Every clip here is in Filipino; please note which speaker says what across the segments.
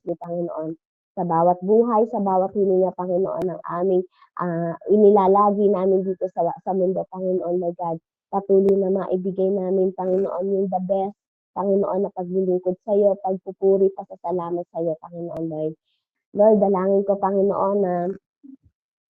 Speaker 1: ni Panginoon sa bawat buhay, sa bawat hininga, Panginoon, ng aming inilalagi namin dito sa mundo, Panginoon, Lord God. Patuloy na maibigay namin, Panginoon, yung the best, Panginoon, na paglilingkod sa iyo, pagpupuri, pasasalamat sa iyo, Panginoon, Lord. Lord, dalangin ko, Panginoon,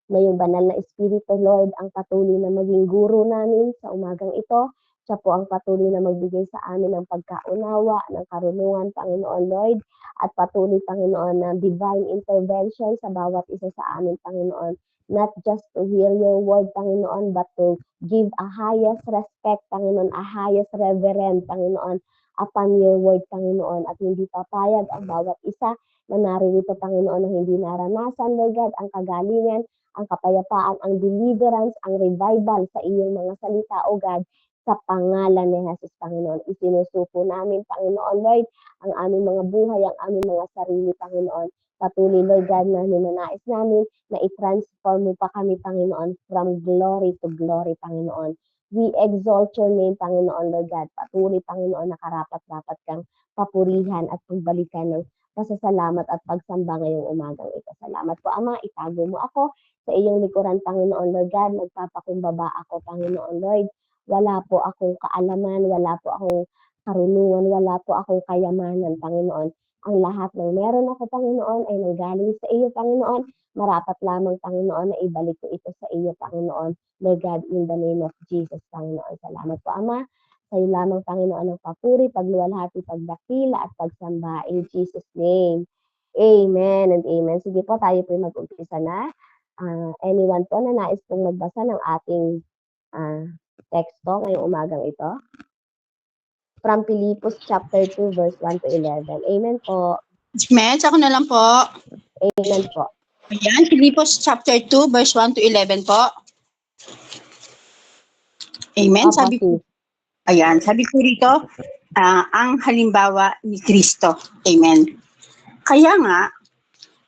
Speaker 1: na yung banal na Espiritu, Lord, ang patuloy na maging guro namin sa umagang ito. Siya po ang patuloy na magbigay sa amin ng pagkaunawa, ng karunungan, Panginoon, Lord, at patuloy, Panginoon, na divine intervention sa bawat isa sa amin, Panginoon. Not just to hear your word, Panginoon, but to give a highest respect, Panginoon, a highest reverend, Panginoon, upon your word, Panginoon, at hindi papayag ang bawat isa na naririto, Panginoon, na hindi naranasan, Lord God, ang kagalingan, ang kapayapaan, ang deliverance, ang revival sa iyong mga salita, O God, sa pangalan ni Jesus, Panginoon. Isinusuko namin, Panginoon, Lord, ang aming mga buhay, ang aming mga sarili, Panginoon. Patuloy, Lord God, na ninanais namin na i-transform mo pa kami, Panginoon, from glory to glory, Panginoon. We exalt your name, Panginoon, Lord God. Patuloy, Panginoon, na karapat-dapat kang papurihan at pagbalikan ng pasasalamat at pagsamba ngayong umagang ito. Salamat po, Ama. Itago mo ako sa iyong likuran, Panginoon, Lord God. Magpapakumbaba ako, Panginoon, Lord. Wala po akong kaalaman, wala po akong karunungan, wala po akong kayamanan, Panginoon. Ang lahat ng meron ako, Panginoon, ay nanggaling sa iyo, Panginoon. Marapat lamang, Panginoon, na ibalik ko ito sa iyo, Panginoon. Lord God, in the name of Jesus, Panginoon. Salamat po, Ama. Sa iyo lamang, Panginoon, ng papuri, pagluwalhati, pagdakila, at pagsamba. In Jesus' name. Amen and amen. Sige po, tayo po mag-umpisa na. Anyone po na nais pong magbasa ng ating teksto ngayong umagang ito? From Philippians chapter 2, verse 1 to 11. Amen po.
Speaker 2: Meds, ako na lang po.
Speaker 1: Amen po.
Speaker 2: Ayan, Philippians chapter 2, verse 1 to 11 po. Amen.
Speaker 1: Opo,
Speaker 2: Sabi ko rito, ang halimbawa ni Kristo. Amen. Kaya nga,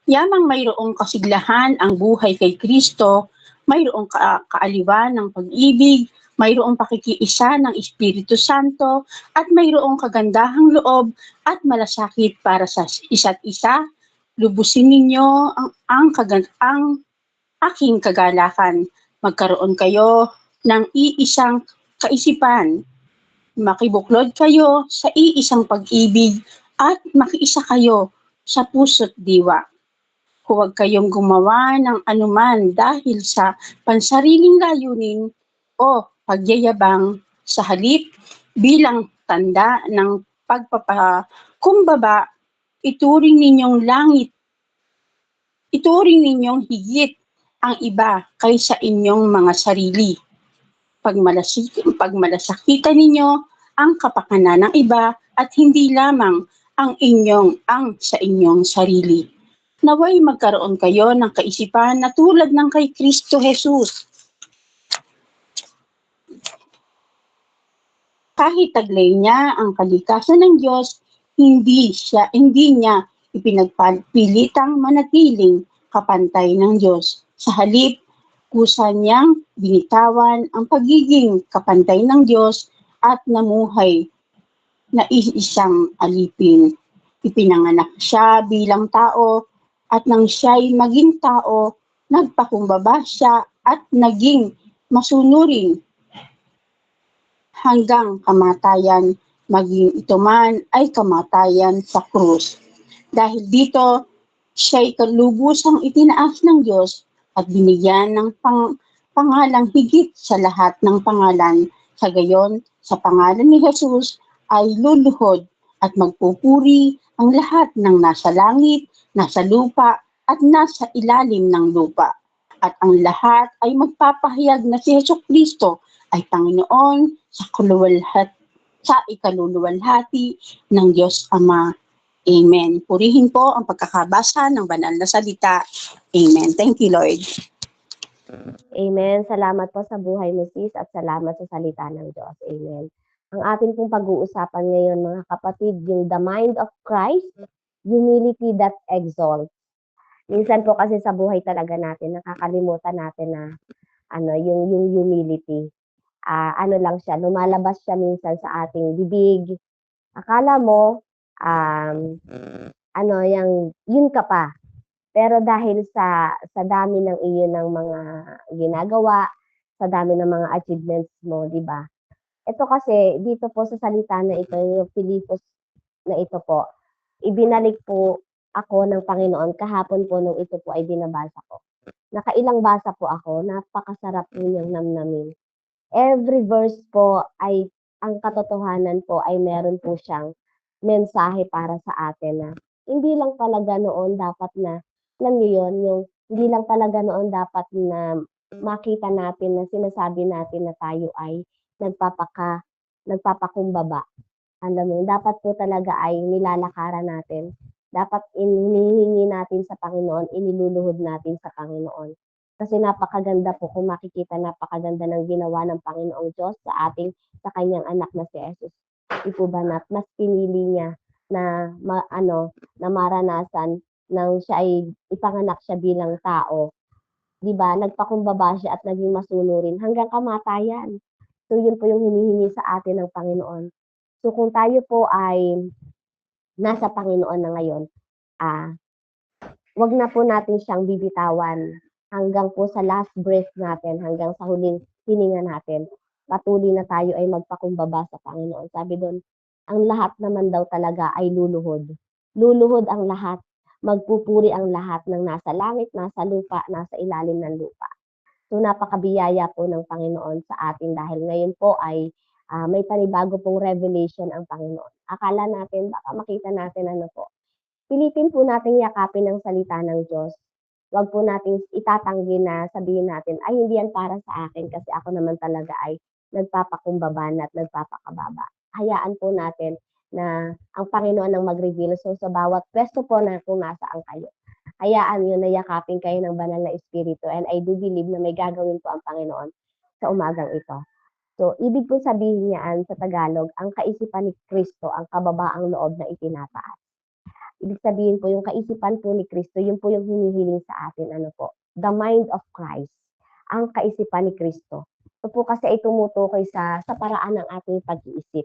Speaker 2: yamang mayroong kasiglahan ang buhay kay Kristo, mayroong kaaliwan ng pag-ibig, mayroong pakikiisa ng Espiritu Santo, at mayroong kagandahang loob at malasakit para sa isa't isa. Lubusin ninyo ang aking kagalakan. Magkaroon kayo ng iisang kaisipan. Makibuklod kayo sa iisang pag-ibig at makiisa kayo sa puso't diwa. Huwag kayong gumawa ng anuman dahil sa pansariling layunin o pagyayabang, sa halip bilang tanda ng pagpapakumbaba, ituring ninyong higit ang iba kaysa inyong mga sarili. Pagmalasakitan ninyo ang kapakanan ng iba at hindi lamang ang sa inyong sarili. Naway magkaroon kayo ng kaisipan na tulad ng kay Kristo Jesus. Kahit taglay niya ang kalikasan ng Diyos, hindi niya ipinagpilitang manatiling kapantay ng Diyos. Sa halip, kusa niyang binitawan ang pagiging kapantay ng Diyos at namuhay na isang alipin. Ipinanganak siya bilang tao, at nang siya'y maging tao, nagpakumbaba siya at naging masunurin hanggang kamatayan, maging ito man ay kamatayan sa krus. Dahil dito, siya'y kalubusang itinaas ng Diyos at binigyan ng pangalang higit sa lahat ng pangalan. Sa gayon, sa pangalan ni Jesus ay luluhod at magpupuri ang lahat ng nasa langit, nasa lupa, at nasa ilalim ng lupa. At ang lahat ay magpapahayag na si Jesucristo ay Panginoon sa ikaluluwalhati ng Diyos Ama. Amen. Purihin po ang pagkakabasa ng banal na salita. Amen. Thank you, Lord.
Speaker 1: Amen. Salamat po sa buhay mo, sis, at salamat sa salita ng Diyos. Amen. Ang ating pong pag-uusapan ngayon, mga kapatid, yung the mind of Christ, humility that exalts. Minsan po kasi sa buhay talaga natin, nakakalimutan natin na yung humility. Ano lang siya, lumalabas siya minsan sa ating bibig. Akala mo, ano, yun ka pa. Pero dahil sa dami ng ng mga ginagawa, sa dami ng mga achievements mo, 'di ba? Ito kasi dito po sa salita na ito, yung Filipos na ito po, ibinalik po ako ng Panginoon kahapon po nung ito po ay binabasa ko. Nakailang basa po ako, napakasarap po niyang namnamin. Every verse po ay ang katotohanan po ay meron po siyang mensahe para sa atin na hindi lang talaga noon dapat na, alam niyo yun, yung hindi lang talaga noon dapat na makita natin na sinasabi natin na tayo ay nagpapakumbaba. Alam mo yun, dapat po talaga ay nilalakaran natin. Dapat hinihingi natin sa Panginoon, iniluluhod natin sa Panginoon. Kasi napakaganda po kung makikita, napakaganda ng ginawa ng Panginoong Diyos sa kanyang anak na si Jesus. Di po ba na mas pinili niya na na maranasan nang siya ay ipanganak siya bilang tao. 'Di ba? Nagpakumbaba siya at naging masunurin hanggang kamatayan. So yun po yung hinihingi sa atin ng Panginoon. So kung tayo po ay nasa Panginoon na ngayon, ah, wag na po natin siyang bibitawan hanggang po sa last breath natin, hanggang sa huling hininga natin. Patuloy na tayo ay magpakumbaba sa Panginoon. Sabi doon, ang lahat naman daw talaga ay luluhod. Luluhod ang lahat. Magpupuri ang lahat ng nasa langit, nasa lupa, nasa ilalim ng lupa. So napakabiyaya po ng Panginoon sa atin dahil ngayon po ay may panibago pong revelation ang Panginoon. Akala natin, baka makita natin ano po, pilitin po nating yakapin ang salita ng Diyos. Huwag po nating itatanggi na sabihin natin, ay hindi yan para sa akin kasi ako naman talaga ay nagpapakumbaba at nagpapakababa. Hayaan po natin na ang Panginoon ang mag-reveal. So sa bawat pwesto po na kung nasaan kayo, hayaan nyo na yakapin kayo ng banal na Espiritu. And I do believe na may gagawin po ang Panginoon sa umagang ito. So, ibig po sabihin niyan sa Tagalog, ang kaisipan ni Kristo, ang kababaang loob na itinataas. Ibig sabihin po, yung kaisipan po ni Kristo, yun po yung hinihiling sa atin, ano po, the mind of Christ, ang kaisipan ni Kristo. Ito po kasi ay tumutukoy sa paraan ng ating pag-iisip.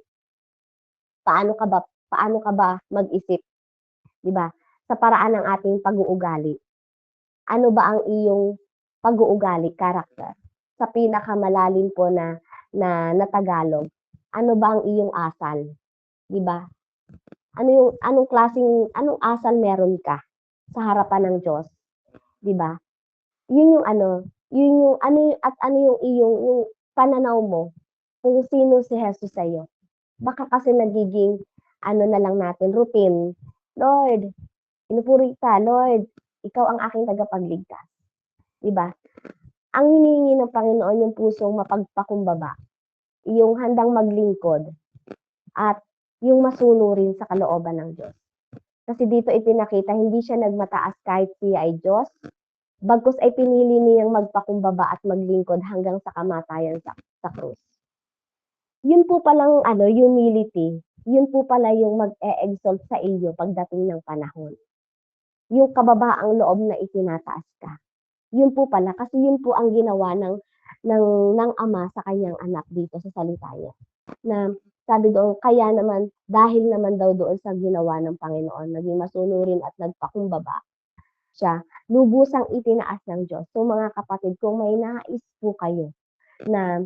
Speaker 1: Paano ka ba mag-isip, 'di ba? Sa paraan ng ating pag-uugali. Ano ba ang iyong pag-uugali, character? Sa pinakamalalim po na Tagalog, ano ba ang iyong asal, 'di ba? Anong asal meron ka sa harapan ng Diyos, 'di ba? Yun yung ano yung yung pananaw mo kung sino si Jesus sa'yo. Baka kasi nagiging na lang natin, routine. Lord, pinupuri kita. Lord, ikaw ang aking tagapagligtas. 'Di ba? Ang hinihingi ng Panginoon yung pusong mapagpakumbaba, yung handang maglingkod, at yung masunurin sa kalooban ng Diyos. Kasi dito ipinakita, hindi siya nagmataas kahit siya ay Diyos, bagkus ay pinili niyang magpakumbaba at maglingkod hanggang sa kamatayan sa krus. Yun po palang humility, yun po pala yung mag-e-exalt sa iyo pagdating ng panahon. Yung kababaang loob na itinataas ka. Yun po pala, kasi yun po ang ginawa ng Ama sa kanyang anak dito sa salita niya. Na sabi doon, kaya naman, dahil naman daw doon sa ginawa ng Panginoon, naging masunurin at nagpakumbaba siya, lubusang itinaas ng Diyos. So mga kapatid, kung may nais po kayo na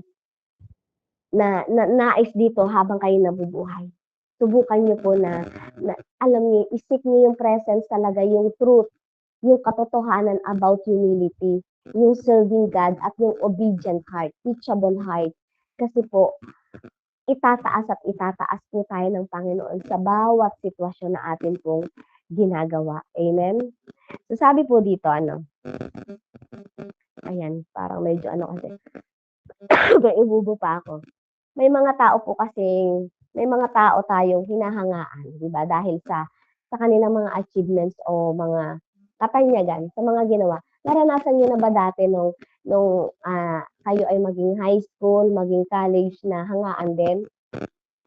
Speaker 1: nais dito habang kayo nabubuhay, subukan niyo po na alam niyo, isik niyo yung presence talaga, yung truth, yung katotohanan about humility, yung serving God at yung obedient heart, teachable heart. Kasi po, itataas po tayo ng Panginoon sa bawat sitwasyon na atin pong ginagawa. Amen? So sabi po dito, ayan, parang medyo kasi, may ibubo pa ako. May mga tao tayong hinahangaan, di ba? Dahil sa kanilang mga achievements o mga katanyagan, sa mga ginawa. Naranasan niyo na ba dati nung kayo ay maging high school, maging college na hangaan din?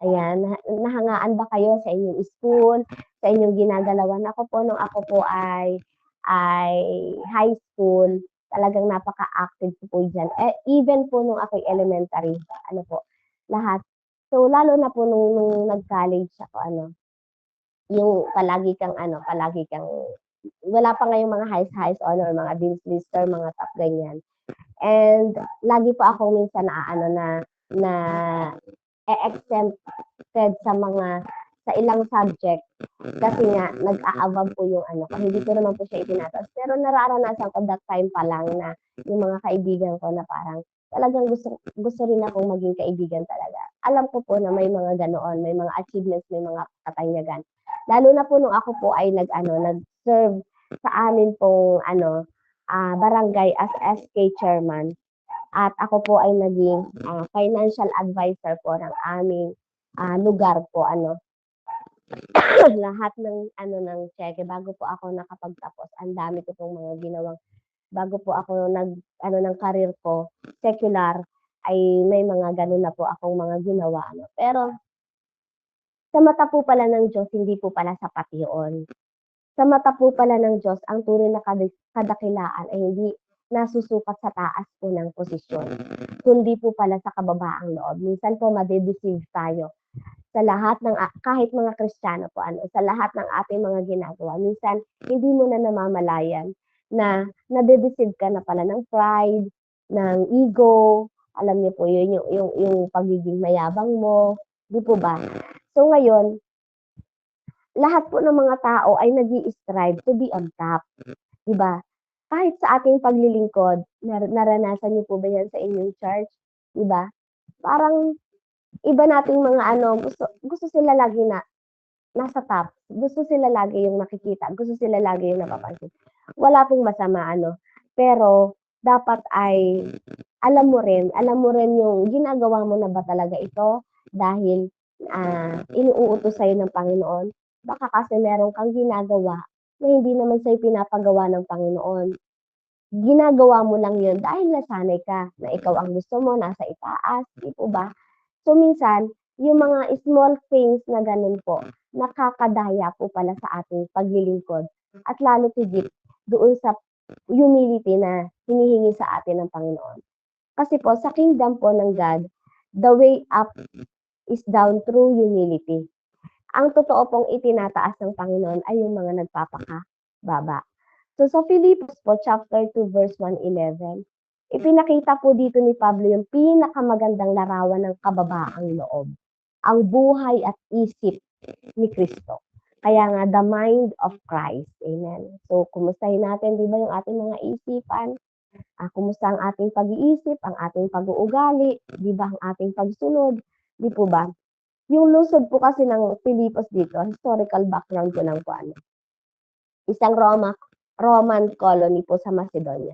Speaker 1: Ayan, nahangaan ba kayo sa inyong school, sa inyong ginagalawan? Ako po, nung ako po ay high school, talagang napaka-active ko po dyan. Even po nung ako'y elementary, lahat. So, lalo na po nung nag-college ako, yung palagi kang wala pa ngayong mga highest honor, mga dean's lister, mga top ganyan. And lagi po akong minsan na exempted sa ilang subject kasi nga nag-aabang po yung ko. Hindi ko naman po siya itinataas. Pero nararanasan ko that time pa lang na yung mga kaibigan ko na parang talagang gusto rin akong maging kaibigan talaga. Alam ko po na may mga ganoon, may mga achievements, may mga katanyagan. Lalo na po nung ako po ay nag-serve sa amin pong barangay as SK chairman. At ako po ay naging financial advisor po ng aming lugar po lahat ng cheque bago po ako nakapagtapos. Ang dami ko pong mga ginawang bago po ako ng career ko secular ay may mga ganun na po akong mga ginawa Pero sa mata po pala ng Diyos hindi po pala sapat 'yun. Sa mata po pala ng Diyos ang tunay na kadakilaan ay hindi nasusukat sa taas po ng posisyon, kundi po pala sa kababaang loob. Minsan po made-deceive tayo sa lahat ng kahit mga Kristiyano po sa lahat ng ating mga ginagawa. Minsan hindi mo na namamalayan na nade-deceive ka na pala ng pride, ng ego, alam niyo po yun, yung pagiging mayabang mo, di po ba? So ngayon, lahat po ng mga tao ay nag-i-strive to be on top, di ba? Kahit sa ating paglilingkod, naranasan niyo po ba yan sa inyong church, di ba? Parang iba nating mga gusto sila lagi na nasa top. Gusto sila lagi yung nakikita, gusto sila lagi yung napapansin. Wala pong masama pero dapat ay alam mo rin yung ginagawa mo na ba talaga ito dahil inuutos sa'yo ng Panginoon. Baka kasi meron kang ginagawa na hindi naman sa'yo pinapagawa ng Panginoon. Ginagawa mo lang yun dahil nasanay ka na ikaw ang gusto mo, nasa itaas, di po ba? So minsan, yung mga small things na ganun po, nakakadaya po pala sa ating paglilingkod at lalo tigit doon sa humility na hinihingi sa atin ng Panginoon. Kasi po, sa kingdom po ng God, the way up is down through humility. Ang totoo pong itinataas ng Panginoon ay yung mga nagpapakababa. So sa Philippians po, chapter 2, verse 1:11, ipinakita po dito ni Pablo yung pinakamagandang larawan ng kababaang loob, ang buhay at isip ni Kristo. Kaya nga, the mind of Christ. Amen. So, kumustahin natin, di ba, yung ating mga isipan? Kumusta ang ating pag-iisip, ang ating pag-uugali, di ba, ang ating pagsunod, di po ba? Yung lungsod po kasi ng Pilipos dito, historical background ko lang po isang Roman colony po sa Macedonia.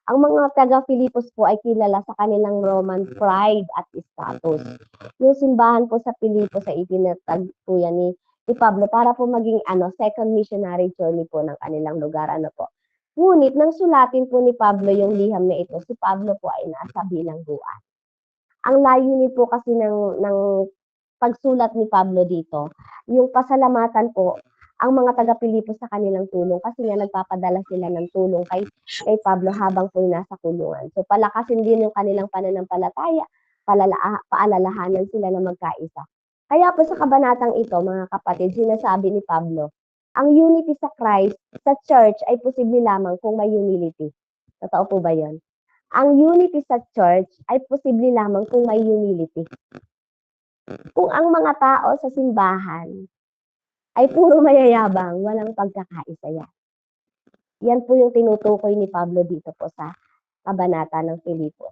Speaker 1: Ang mga taga-Filipos po ay kilala sa kanilang Roman pride at status. Yung simbahan po sa Filipos ay itinatagpuyan ni Pablo para po maging second missionary journey po ng kanilang lugar. Ngunit nang sulatin po ni Pablo yung liham na ito, si Pablo po ay nasa bilangguan. Ang layunin po kasi ng pagsulat ni Pablo dito, yung pasalamatan po ang mga taga-Pilipos sa kanilang tulong kasi nga nagpapadala sila ng tulong kay Pablo habang po nasa kulungan. So palakasin din yung kanilang pananampalataya, paalalahanan sila na magkaisa. Kaya po sa kabanatang ito, mga kapatid, sinasabi ni Pablo, ang unity sa Christ, sa church, ay posible lamang kung may humility. Totoo po ba yun? Ang unity sa church ay posible lamang kung may humility. Kung ang mga tao sa simbahan ay puro mayayabang, walang pagkakaisa yan. Yan po yung tinutukoy ni Pablo dito po sa kabanata ng Filipos.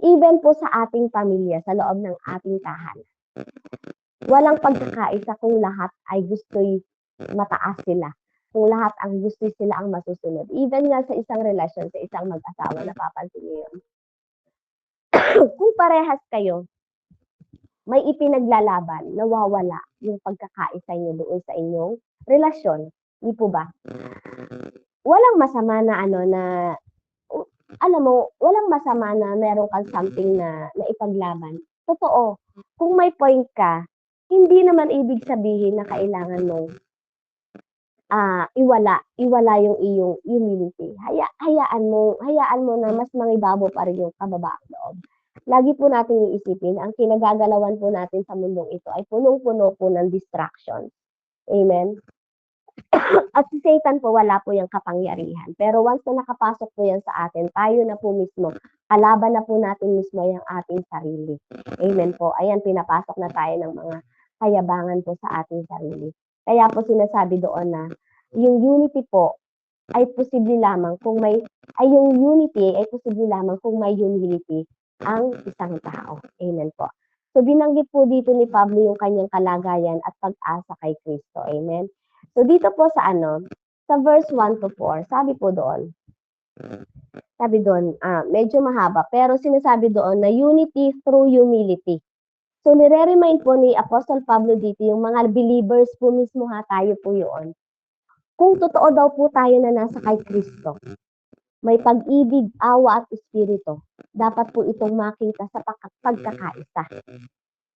Speaker 1: Even po sa ating pamilya, sa loob ng ating tahanan, walang pagkakaisa kung lahat ay gusto'y mataas sila. Kung lahat ang gusto sila ang masusunod. Even nga sa isang relasyon, sa isang mag-asawa, napapansin niyo yun. Kung parehas kayo, may ipinaglalaban, nawawala yung pagkakaisa niyo doon sa inyong relasyon. Di po ba? Walang masama na alam mo, walang masama na meron kang something na ipaglaban. Totoo. Kung may point ka, hindi naman ibig sabihin na kailangan mong iwala yung iyong humility. Hayaan mo na mas mangibabo pa rin yung kababaang loob. Lagi po natin iisipin, ang kinagagalawan po natin sa mundong ito ay punong-puno po ng distractions. Amen? At si Satan po, wala po yung kapangyarihan. Pero once na nakapasok po yan sa atin, tayo na po mismo, kalaban na po natin mismo yung ating sarili. Amen po. Ayan, pinapasok na tayo ng mga kayabangan po sa ating sarili. Kaya po sinasabi doon na yung unity po ay posible lamang kung may yung unity ay posible lamang kung may humility ang isang tao. Amen po. So binanggit po dito ni Pablo yung kanyang kalagayan at pag-asa kay Kristo. Amen. So dito po sa sa verse 1 to 4, sabi doon, medyo mahaba, pero sinasabi doon na unity through humility. So nire-remind po ni Apostle Pablo dito yung mga believers po mismo tayo po yun. Kung totoo daw po tayo na nasa kay Kristo, may pag-ibig, awa at espiritu, dapat po itong makita sa pagkakaisa.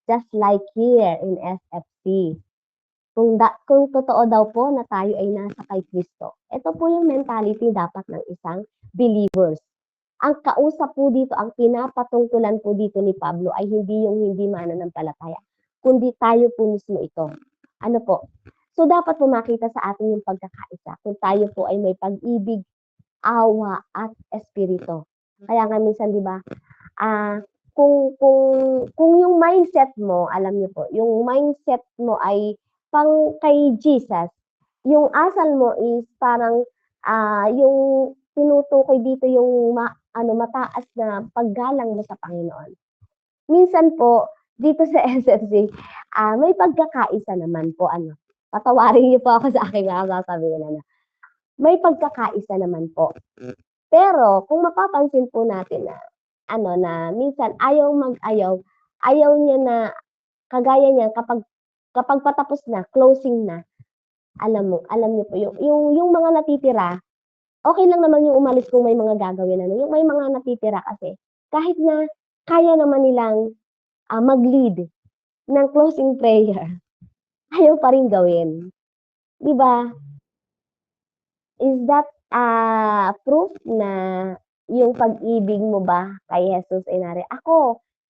Speaker 1: Just like here in SFC. Kung totoo daw po na tayo ay nasa kay Kristo, ito po yung mentality dapat ng isang believers. Ang kausap po dito, ang pinapatungkulan po dito ni Pablo ay hindi yung hindi mananampalataya, kundi tayo po mismo ito. Ano po? So dapat po makita sa atin yung pagkakaisa kung tayo po ay may pag-ibig, awa at espiritu. Kaya nga minsan 'di ba? Kung yung mindset mo, alam niyo po, yung mindset mo ay pang kay Jesus, yung asal mo is parang yung tinutukoy dito yung mataas na paggalang mo sa Panginoon. Minsan po dito sa SFC, may pagkakaisa naman po patawarin niyo po ako sa aking mga sasabihin may pagkakaisa naman po. Pero kung mapapansin po natin na minsan ayaw niya na kagaya niya kapag patapos na, closing na, alam niyo po yung mga natitira, okay lang naman yung umalis kung may mga gagawin yung may mga natitira kasi kahit na kaya naman nilang mag-lead ng closing prayer, ayaw pa rin gawin. 'Di ba? Is that proof na yung pag-ibig mo ba kay Jesus ay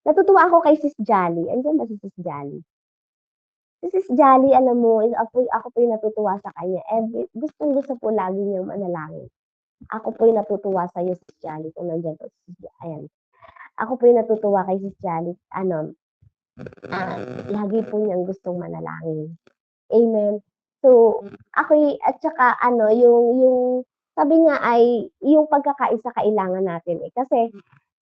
Speaker 1: natutuwa ako kay Sis Jolly. Andiyan ba si Sis Jolly? Si Sis Jolly, alam mo, ako po yung natutuwa sa kanya. Gustong-gusto po lagi niyang manalangin. Ako po yung natutuwa sa iyo, Sis Jolly, kung nandiyan po si Sis Jolly. Ayan. Ako po yung natutuwa kay Sis Jolly. Lagi po niyang gustong manalangin. Amen. So, at saka yung sabi nga ay yung pagkakaisa kailangan natin kasi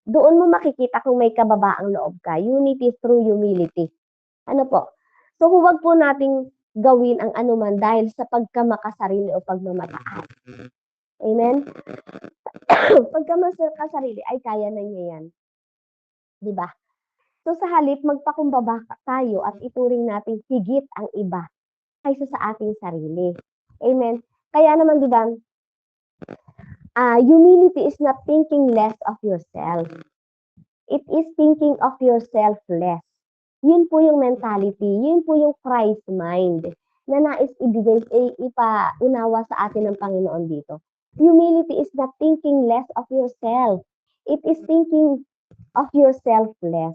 Speaker 1: doon mo makikita kung may kababaang loob ka. Unity through humility. Ano po? So, huwag po nating gawin ang anuman dahil sa pagkamakasarili o pagmamataas. Amen? Pagkamakasarili ay kaya na niya yan. Diba? So, sa halip, magpakumbaba tayo at ituring natin higit ang iba kaysa sa ating sarili. Amen? Kaya naman, diba, humility is not thinking less of yourself. It is thinking of yourself less. Yun po yung mentality, yun po yung Christ mind na nais ipaunawa sa atin ng Panginoon dito. Humility is not thinking less of yourself. It is thinking of yourself less.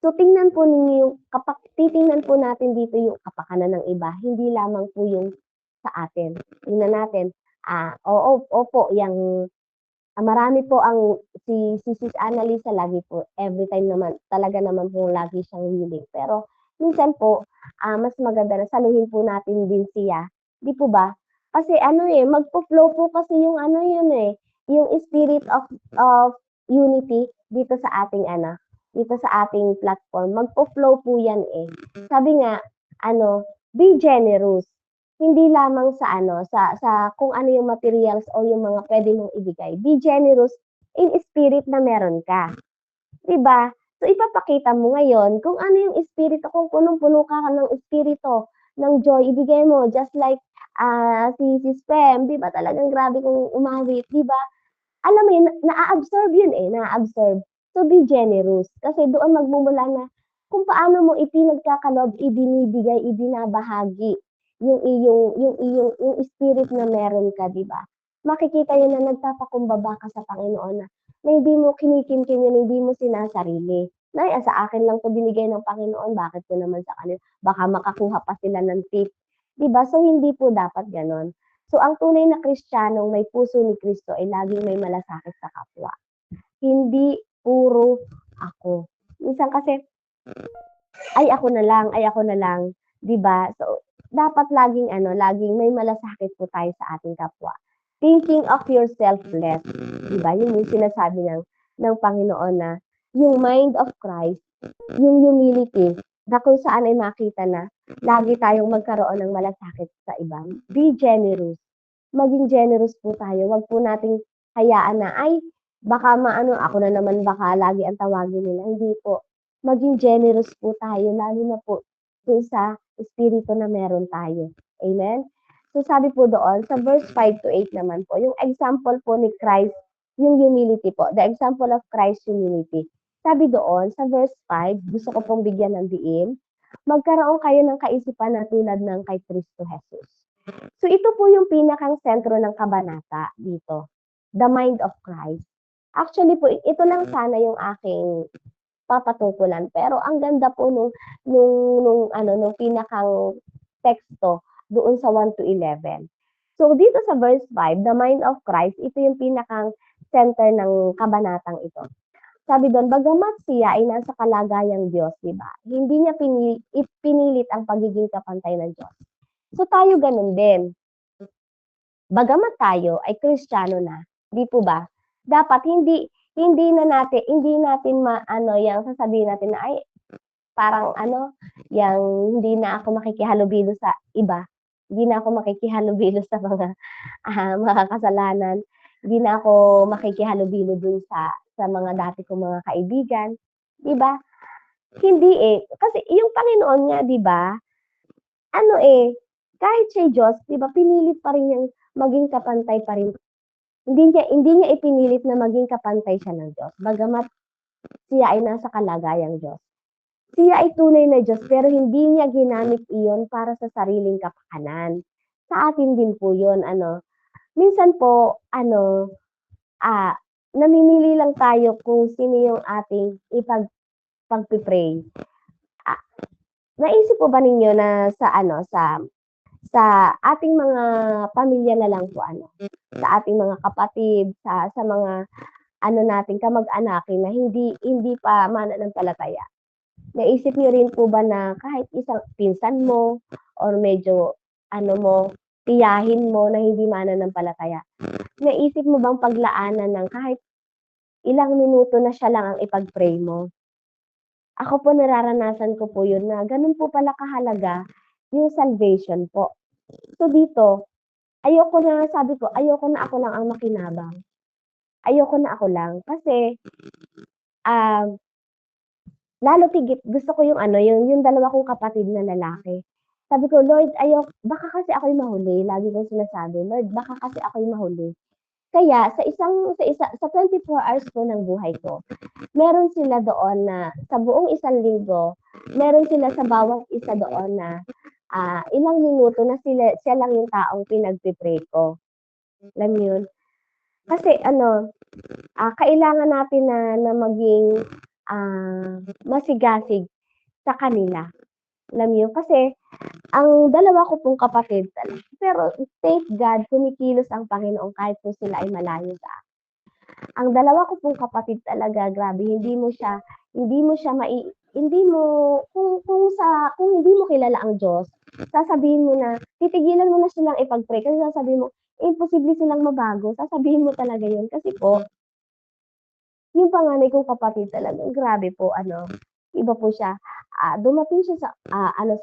Speaker 1: So tingnan po ninyo, kapag titingnan po natin dito yung kapakanan ng iba, hindi lamang po yung sa atin. Tingnan natin, opo, yung marami po ang si Sis Annalisa lagi po, every time naman, talaga naman po lagi siyang willing. Pero minsan po, mas maganda na saluhin po natin din siya. Di po ba? Kasi magpo-flow po kasi yung yung spirit of unity dito sa ating dito sa ating platform. Magpo-flow po yan Sabi nga, be generous. Hindi lamang sa kung ano yung materials o yung mga pwede mong ibigay. Be generous in spirit na meron ka. 'Di ba? So ipapakita mo ngayon kung ano yung espiritu, kung punong-puno ka ng espiritu ng joy, ibigay mo just like si Spem, 'di ba? Talagang grabe kung umawit, 'di ba? Alam mo yun, na-a-absorb yun na-a-absorb. So be generous kasi doon magmumula na kung paano mo ipinagkakalob, ibinibigay, ibinabahagi yung spirit na meron ka, 'di ba? Makikita yun na nagpapakumbaba ka sa Panginoon na hindi mo kinikimkim yun, hindi mo sinasarili. Sa akin lang 'to binigay ng Panginoon, bakit ko naman sa kanila? Baka makakuha pa sila ng tip. 'Di ba? So, hindi po dapat gano'n. So, ang tunay na Kristiyanong may puso ni Kristo ay laging may malasakit sa kapwa. Hindi puro ako. Minsan kasi, ay ako na lang, 'di ba? So, dapat laging laging may malasakit po tayo sa ating kapwa. Thinking of yourself less, 'di ba? Yun yung sinasabi ng Panginoon na yung mind of Christ, yung humility, na kung saan ay makita na lagi tayong magkaroon ng malasakit sa iba. Be generous. Maging generous po tayo. Wag po nating hayaan na, ay, baka maano, ako na naman baka lagi ang tawagin nila. Hindi po. Maging generous po tayo, lalo na po dun sa espiritu na meron tayo. Amen? So sabi po doon, sa verse 5 to 8 naman po, yung example po ni Christ, yung humility po, the example of Christ's humility. Sabi doon, sa verse 5, gusto ko pong bigyan ng diin, magkaroon kayo ng kaisipan na tulad ng kay Kristo Jesus. So ito po yung pinakang sentro ng kabanata dito, the mind of Christ. Actually po, ito lang sana yung aking papatukulan, pero ang ganda po nung pinakang teksto doon sa 1 to 11. So dito sa verse 5, the mind of Christ, ito yung pinakang center ng kabanatang ito. Sabi doon, bagamat siya ay nasa kalagayang Diyos, di ba? Hindi niya pinilit ang pagiging kapantay ng Diyos. So tayo ganun din. Bagamat tayo ay Kristiyano na, di po ba? Dapat hindi natin yang sasabihin natin na ay parang yang hindi na ako makikihalubilo sa iba. Hindi na ako makikihalubilo sa mga kasalanan. Hindi na ako makikihalubilo dun sa mga dati kong mga kaibigan, 'di ba? Hindi kasi yung Panginoon nga 'di ba? Kahit siya Diyos, 'di ba, pinilit pa rin niyang maging kapantay pa rin. Hindi niya ipinilit na maging kapantay siya ng Diyos, bagamat siya ay nasa kalagayang Diyos. Siya ay tunay na Diyos pero hindi niya ginamit iyon para sa sariling kapakanan. Sa atin din po 'yun minsan po namimili lang tayo kung sino yung ating pagpi-pray. Naisip po ba ninyo na sa ating mga pamilya na lang po sa ating mga kapatid, sa mga nating kamag-anakin na hindi pa mananampalataya. Naisip niyo rin po ba na kahit isang pinsan mo or medyo tiyahin mo na hindi mananampalataya, naisip mo bang paglaanan ng kahit ilang minuto na siya lang ang ipag-pray mo? Ako po nararanasan ko po yun na ganun po pala kahalaga yung salvation po. So dito, sabi ko, ayoko na ako lang ang makinabang. Ayoko na ako lang. Kasi, lalo tigit, gusto ko yung dalawa kong kapatid na lalaki. Sabi ko, Lord, baka kasi ako'y mahuli. Lagi kong sinasabi, Lord, baka kasi ako'y mahuli. Kaya, sa 24 hours po ng buhay ko, meron sila doon na, sa buong isang linggo, meron sila sa bawat isa doon na, ilang minuto na siya lang yung taong pinagpipray ko. Alam mo yun? Kasi kailangan natin na maging masigasig sa kanila. Alam mo yun? Kasi ang dalawa ko pong kapatid, pero thank God, kumikilos ang Panginoon kahit po sila ay malayo sa akin. Ang dalawa ko pong kapatid talaga, grabe, hindi mo kung hindi mo kilala ang Diyos, sasabihin mo na, titigilan mo na silang ipag-pray kasi sasabihin mo, imposible silang mabago. Sasabihin mo talaga yun kasi po, yung panganay kong kapatid talaga, grabe po, iba po siya. Dumating siya sa,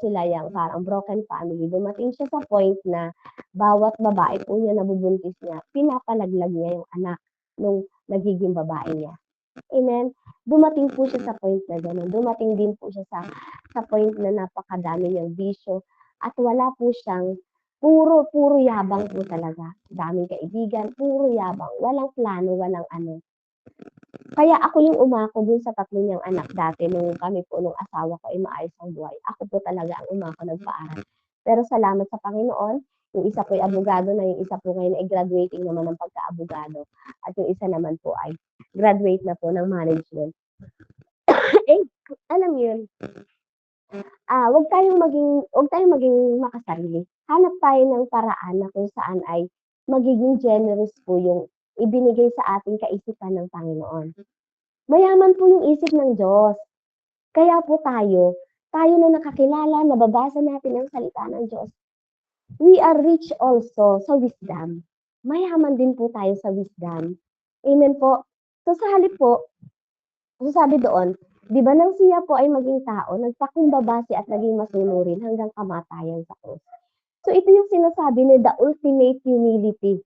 Speaker 1: sila yang parang broken family. Dumating siya sa point na bawat babae po niya nabubuntis niya, pinapalaglag niya yung anak nung nagiging babae niya. Amen? Dumating po siya sa point na gano'n. Dumating din po siya sa point na napakadami niyang bisyo at wala po siyang puro yabang po talaga. Daming kaibigan, puro yabang. Walang plano, walang Kaya ako yung umako dun sa 3 niyang anak dati nung kami po nung asawa ko ay maayos ang buhay. Ako po talaga ang umako nagpaaral. Pero salamat sa Panginoon, yung isa po ay abogado na, yung isa po ngayon ay graduating naman ng pagka-abogado. At yung isa naman po ay graduate na po ng management. Alam yun, wag tayong maging makasarili. hanap tayo ng paraan na kung saan ay magiging generous po yung ibinigay sa ating kaisipan ng Panginoon. Mayaman po yung isip ng Diyos. Kaya po tayo na nakakilala, nababasa natin ang salita ng Diyos. We are rich also sa wisdom. Mayaman din po tayo sa wisdom. Amen po. So sa halip po, so sabi doon, di ba nang siya po ay maging tao, nagpakumbaba siya at naging masunurin hanggang kamatayan sa krus. So ito yung sinasabi ni the ultimate humility,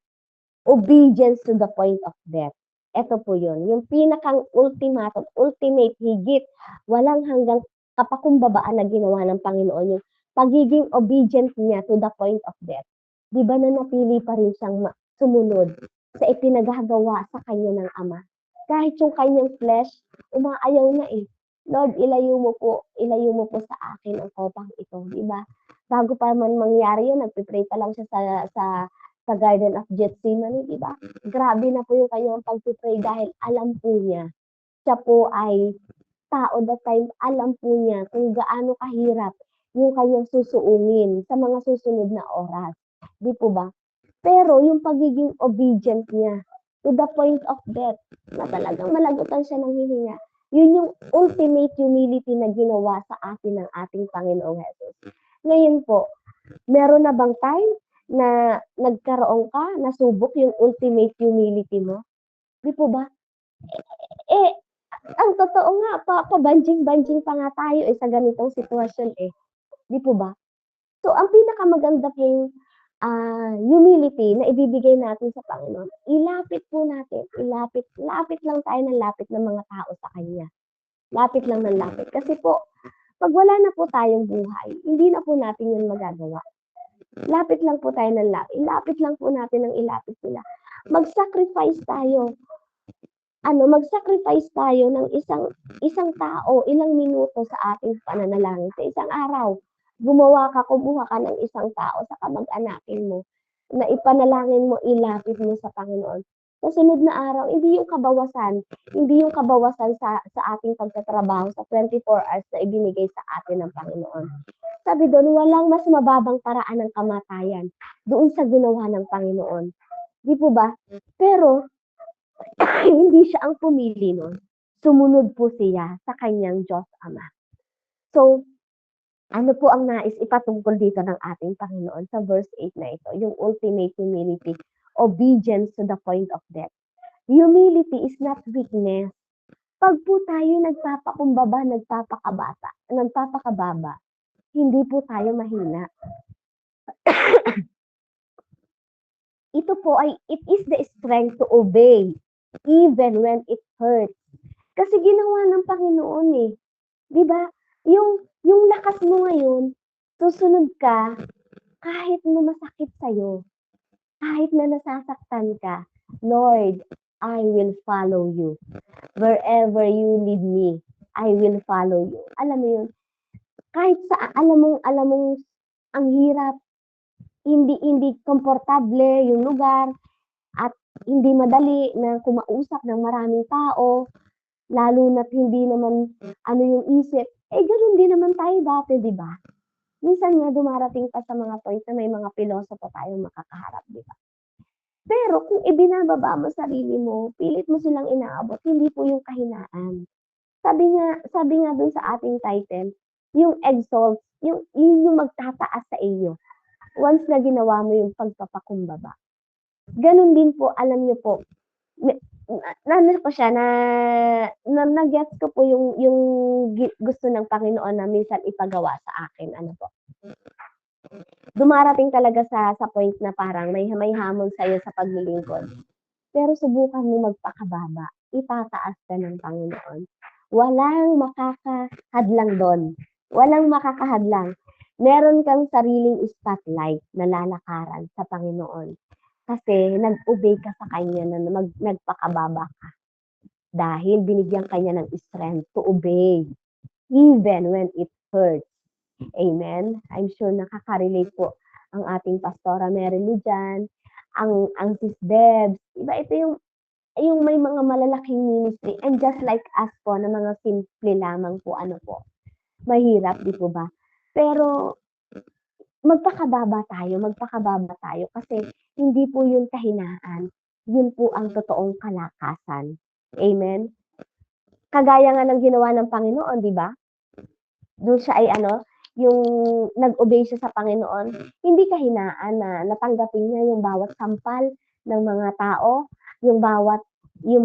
Speaker 1: obedience to the point of death. Ito po yun, yung pinakang ultimate, higit, walang hanggang kapakumbabaan na ginawa ng Panginoon, yung pagiging obedient niya to the point of death. Di ba na napili pa rin siyang sumunod sa ipinagagawa sa kanya ng Ama? Kahit yung kanyang flesh, umaayaw na eh. Lord, ilayo mo po sa akin ang kopang ito, di ba? Bago pa man mangyari yun, nagpipray pa lang siya sa Garden of Gethsemane, di ba? Grabe na po yung kanyang pagpipray dahil alam po niya, siya po ay tao that time, alam po niya kung gaano kahirap yung kanyang susuungin sa mga susunod na oras. Di po ba? Pero yung pagiging obedient niya to the point of death, na talagang malagutan siya ng hihinga, yun yung ultimate humility na ginawa sa atin ng ating Panginoong Jesus. Ngayon po, meron na bang time na nagkaroon ka, nasubok yung ultimate humility mo? Di po ba? Eh, ang totoo nga, pabanjing-banjing pa nga tayo sa ganitong sitwasyon eh. Di po ba? So, ang pinakamaganda pong humility na ibibigay natin sa Panginoon, ilapit po natin, lapit lang tayo ng lapit ng mga tao sa Kanya. Lapit lang ng lapit. Kasi po, pag wala na po tayong buhay, hindi na po natin yun magagawa. Lapit lang po tayo ng lapit. Ilapit lang po natin ng ilapit sila. Mag-sacrifice tayo. Mag-sacrifice tayo ng isang tao, ilang minuto sa ating pananalangin. Sa isang araw, kumuha ka ng isang tao sa kamag-anakin mo, na ipanalangin mo, ilapit mo sa Panginoon. Sa sunod na araw, hindi yung kabawasan sa ating pagtatrabaho sa 24 hours na ibinigay sa atin ng Panginoon. Sabi doon, walang mas mababang paraan ng kamatayan doon sa ginawa ng Panginoon. Di po ba? Pero, hindi siya ang pumili nun. Sumunod po siya sa kanyang Diyos Ama. So, ano po ang nais ipatungkol dito ng ating Panginoon sa verse 8 na ito? Yung ultimate humility, obedience to the point of death. Humility is not weakness. Pag po tayo nagpapakumbaba, nagpapakababa, hindi po tayo mahina. Ito po ay, it is the strength to obey, even when it hurts. Kasi ginawa ng Panginoon eh. Di ba? Yung lakas mo ngayon, susunod ka, kahit na masakit sa'yo, kahit na nasasaktan ka, Lord, I will follow you. Wherever you lead me, I will follow you. Alam mo yun? Kahit alam mong ang hirap, hindi komportable yung lugar, at hindi madali na kumausap ng maraming tao, lalo na't hindi naman yung isip, ganun din naman tayo dati, di ba? Minsan nga dumarating pa sa mga point na may mga pilosopo tayong makakaharap, di ba? Pero kung ibinababa mo sarili mo, pilit mo silang inaabot, hindi po yung kahinaan. Sabi nga dun sa ating title, yung exalt, yung magtataas sa iyo. Once na ginawa mo yung pagpapakumbaba. Ganun din po, alam niyo po, na-gets ko po yung gusto ng Panginoon na minsan ipagawa sa akin. Dumarating talaga sa point na parang may hamon sa'yo sa paglilingkod. Pero subukan mo magpakababa. Itataas ka ng Panginoon. Walang makakahadlang doon. Walang makakahadlang. Meron kang sariling spotlight na lalakaran sa Panginoon. Kasi nag-obey ka sa Kanya na nagpakababa ka. Dahil binigyan Kanya ng strength to obey. Even when it hurts. Amen? I'm sure nakaka-relate po ang ating Pastora Mary Lou dyan, ang Sis Debs. Diba ito yung may mga malalaking ministry, and just like us po, na mga simple lamang po, mahirap, di po ba? Pero, magpakababa tayo kasi hindi po yun kahinaan, yun po ang totoong kalakasan. Amen? Kagaya nga ng ginawa ng Panginoon, di ba? Doon siya ay yung nag-obey siya sa Panginoon, hindi kahinaan na natanggapin niya yung bawat sampal ng mga tao, yung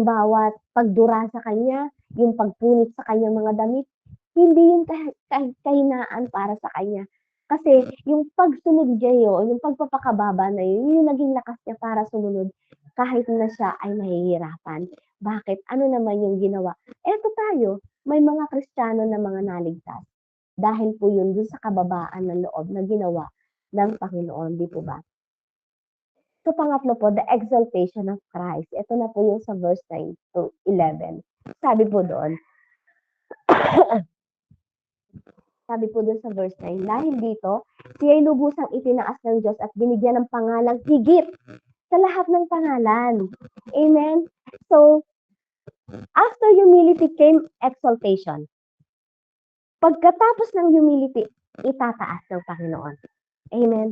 Speaker 1: bawat pagdura sa kanya, yung pagpunit sa kanyang mga damit. Hindi yun kahinaan para sa kanya. Kasi yung pagsunod niya yun, yung pagpapakababa na yun, yung naging lakas niya para sumunod kahit na siya ay nahihirapan. Bakit? Ano naman yung ginawa? Eto tayo, may mga Kristiyano na mga naligtas. Dahil po yun dun sa kababaan ng loob na ginawa ng Panginoon, di po ba? So, pangatlo po, the exaltation of Christ. Ito na po yung sa verse 9 to 11. Sabi po doon, sabi po doon sa verse 9, dahil dito, siya'y lubusang itinaas ng Diyos at binigyan ng pangalang higit sa lahat ng pangalan. Amen? So, after humility came exaltation. Pagkatapos ng humility, itataas ng Panginoon. Amen?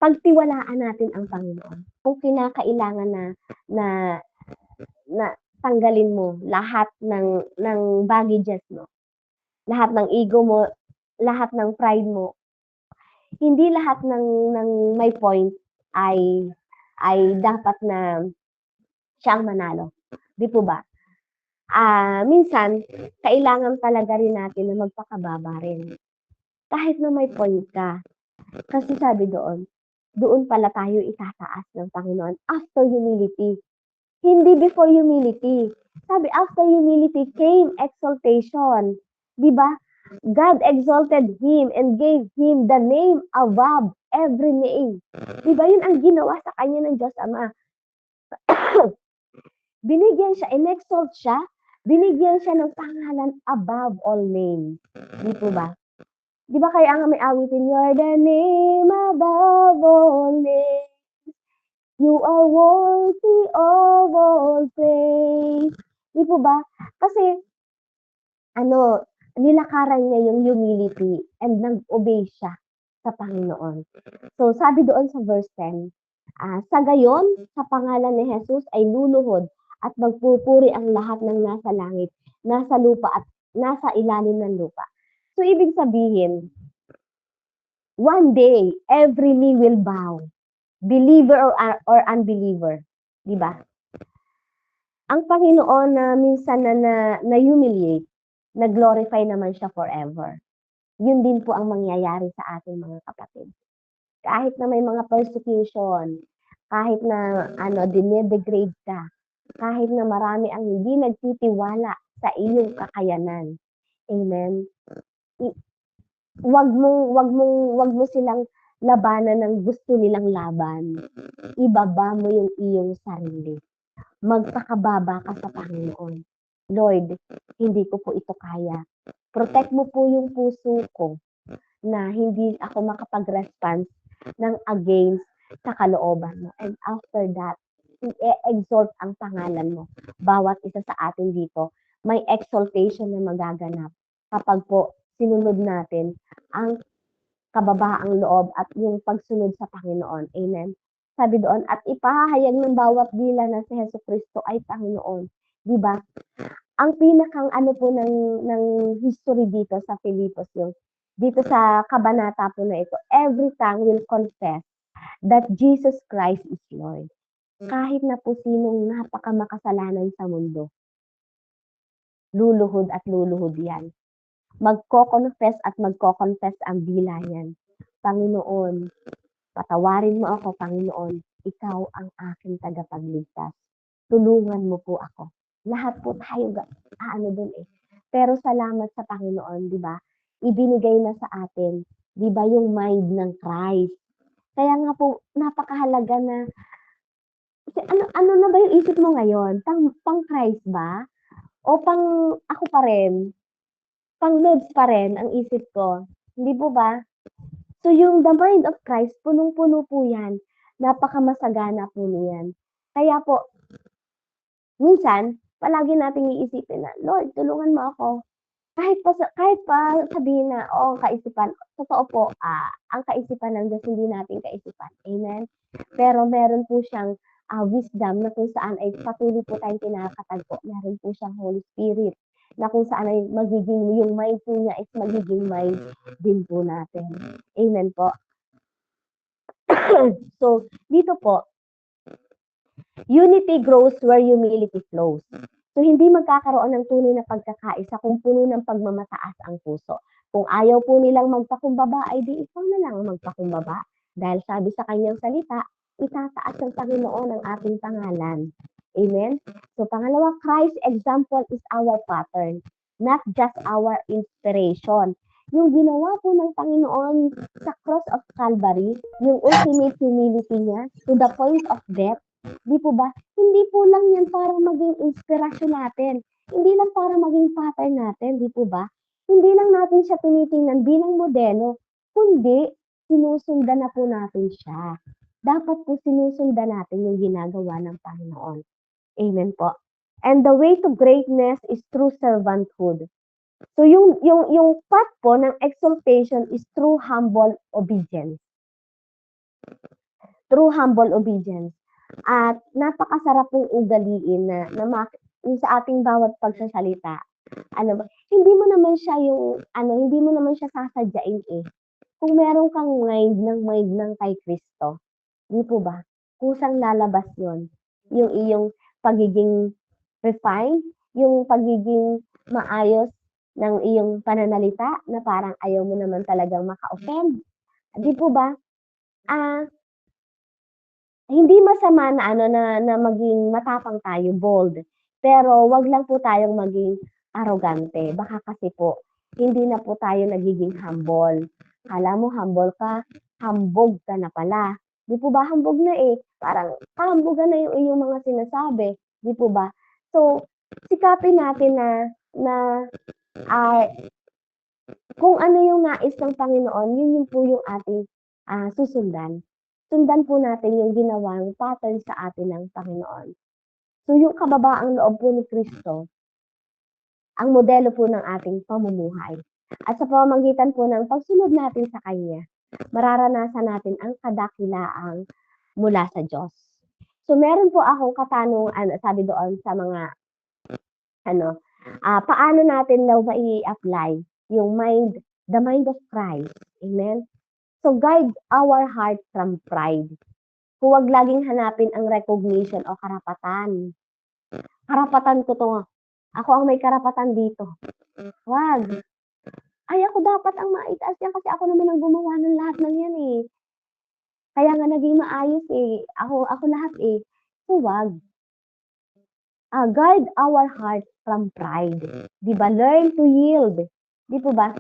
Speaker 1: Pagtiwalaan natin ang Panginoon. Kung kinakailangan na tanggalin mo lahat ng baggages mo, lahat ng ego mo, lahat ng pride mo, hindi lahat ng may point ay dapat na siyang manalo. Di po ba? Minsan, kailangan talaga rin natin na magpakababa rin. Kahit na may point ka. Kasi sabi doon pala tayo itataas ng Panginoon after humility. Hindi before humility. Sabi, after humility came exaltation. Di ba? God exalted him and gave him the name above every name. Di ba? Yun ang ginawa sa kanya ng Diyos Ama. Binigyan siya, in-exalt siya, binigyan siya ng pangalan above all names. Di po ba? Di ba kaya nga may awitin, you're the name above all names. You are worthy of all praise. Di po ba? Kasi, nilakaran niya yung humility and nag-obey siya sa Panginoon. So, sabi doon sa verse 10, sa gayon, sa pangalan ni Jesus ay luluhod at magpupuri ang lahat ng nasa langit, nasa lupa at nasa ilalim ng lupa. So, ibig sabihin, one day, every knee will bow. Believer or unbeliever. Di ba? Ang Panginoon na minsan na-humiliate, na-glorify naman siya forever. Yun din po ang mangyayari sa ating mga kapatid. Kahit na may mga persecution, kahit na dinedegrade ka, kahit na marami ang hindi nagtitiwala sa iyong kakayanan. Amen. Wag mo silang labanan ng gusto nilang laban. Ibaba mo yung iyong sarili. Magpakababa ka sa Panginoon. Lord, hindi ko po ito kaya. Protect mo po yung puso ko na hindi ako makapag-response ng against sa kalooban mo. And after that, i-exalt ang pangalan mo. Bawat isa sa atin dito, may exaltation na magaganap kapag po sinunod natin ang kababaang loob at yung pagsunod sa Panginoon. Amen. Sabi doon, at ipahayag ng bawat dila na si Jesucristo ay Panginoon. Di ba? Ang pinakang po ng history dito sa Filipos, dito sa kabanata po na ito, every tongue will confess that Jesus Christ is Lord. Kahit na po sinong napakamakasalanan sa mundo, luluhod at luluhod yan. Magko-confess at magko-confess ang dila yan. Panginoon, patawarin mo ako, Panginoon. Ikaw ang aking tagapagligtas. Tulungan mo po ako. Lahat po tayo, doon eh. Pero salamat sa Panginoon, di ba? Ibinigay na sa atin, di ba, yung mind ng Christ. Kaya nga po, napakahalaga na, kasi ano na ba yung isip mo ngayon? Pang Christ ba? O pang ako pa rin? Pang loads pa rin ang isip ko? Hindi po ba? So, yung the mind of Christ, punong-puno po yan. Napakamasagana po niyan. Kaya po, minsan, palagi nating iisipin na, Lord, tulungan mo ako. kahit pa sabihin na, ang kaisipan, totoo po, ang kaisipan ng Diyos hindi nating kaisipan, amen? Pero meron po siyang, wisdom na kung saan ay patuloy po tayong kinakatagpo, meron po siyang Holy Spirit, na kung saan ay yung mind po niya is magiging mind din po natin. Amen po. So, dito po, unity grows where humility flows. So, hindi magkakaroon ng tunay na pagkakaisa kung puno ng pagmamataas ang puso. Kung ayaw po nilang magpakumbaba, ay di ikaw na lang ang magpakumbaba. Dahil sabi sa kanyang salita, itataas ng Panginoon ang ating pangalan. Amen? So, pangalawa, Christ's example is our pattern, not just our inspiration. Yung ginawa po ng Panginoon sa cross of Calvary, yung ultimate humility niya to the point of death, di po ba? Hindi po lang yan para maging inspirasyon natin. Hindi lang para maging pattern natin, di po ba? Hindi lang natin siya tinitingnan bilang modelo, kundi sinusundan na po natin siya. Dapat po sinusundan natin yung ginagawa ng Panginoon. Amen po. And the way to greatness is through servanthood. So yung path po ng exaltation is through humble obedience. Through humble obedience. At napakasarap pong ugaliin na yung sa ating bawat pagsasalita. Hindi mo naman siya sasadyain eh. Kung meron kang mind ng kay Kristo, di po ba? Kusang lalabas yon. Yung iyong pagiging refined, yung pagiging maayos ng iyong pananalita na parang ayaw mo naman talagang maka-offend. Di po ba? Hindi masama na maging matapang tayo, bold. Pero wag lang po tayong maging arrogante. Baka kasi po, hindi na po tayo nagiging humble. Kala mo humble ka, hambog ka na pala. Di po ba hambog na eh? Parang kahambogan na yung iyong mga sinasabi. Di po ba? So, sikapin natin na kung ano yung nais ng Panginoon, yun po yung ating susundan. Sundan po natin yung ginawang pattern sa atin ng Panginoon. So yung kababaang loob po ni Kristo, ang modelo po ng ating pamumuhay. At sa pamamagitan po ng pagsunod natin sa Kanya, mararanasan natin ang kadakilaang mula sa Diyos. So meron po akong katanungan, sabi doon sa mga, paano natin daw mai-apply yung the mind of Christ. Amen? So guide our heart from pride. Huwag laging hanapin ang recognition o karapatan. Karapatan ko to. Ako ang may karapatan dito. Wag. Ay, ako dapat ang maitaas yan kasi ako naman ang gumawa ng lahat ng yan eh. Kaya nga naging maayos eh. Ako lahat eh. So wag. Guide our heart from pride. Diba? Learn to yield. Di po ba?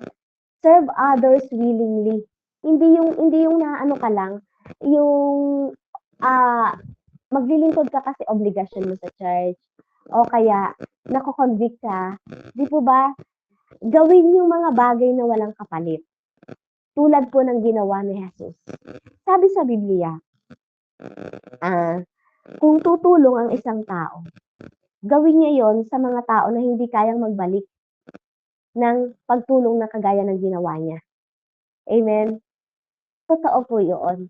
Speaker 1: Serve others willingly. Hindi yung naano ka lang, yung maglilingkod ka kasi obligasyon mo sa church o kaya nako-convict ka, di po ba? Gawin yung mga bagay na walang kapalit. Tulad po ng ginawa ni Jesus. Sabi sa Biblia, kung tutulong ang isang tao, gawin niya yon sa mga tao na hindi kayang magbalik ng pagtulong na kagaya ng ginawa niya. Amen? Totoo po yun.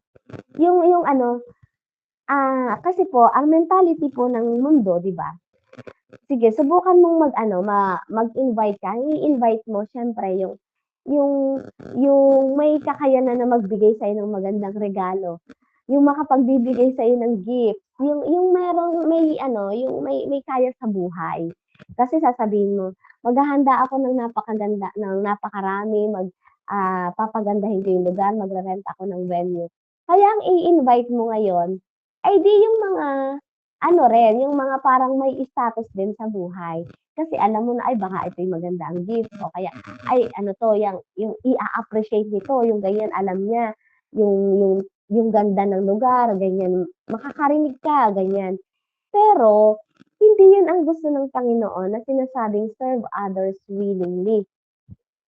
Speaker 1: Kasi po, ang mentality po ng mundo, di ba? Sige, subukan mong mag-invite ka. I-invite mo, syempre, yung may kakayanan na magbigay sa'yo ng magandang regalo. Yung makapagbibigay sa'yo ng gift. Yung may kaya sa buhay. Kasi sasabihin mo, maghahanda ako ng napakarami, papagandahin ko yung lugar, magre-rent ako ng venue. Kaya ang i-invite mo ngayon, ay di yung mga, yung mga parang may status din sa buhay. Kasi alam mo na, ay baka ito yung maganda ang gift, o kaya, ay yung i-appreciate nito, yung ganyan, alam niya, yung ganda ng lugar, ganyan, makakarinig ka, ganyan. Pero, hindi yun ang gusto ng Panginoon na sinasabing serve others willingly.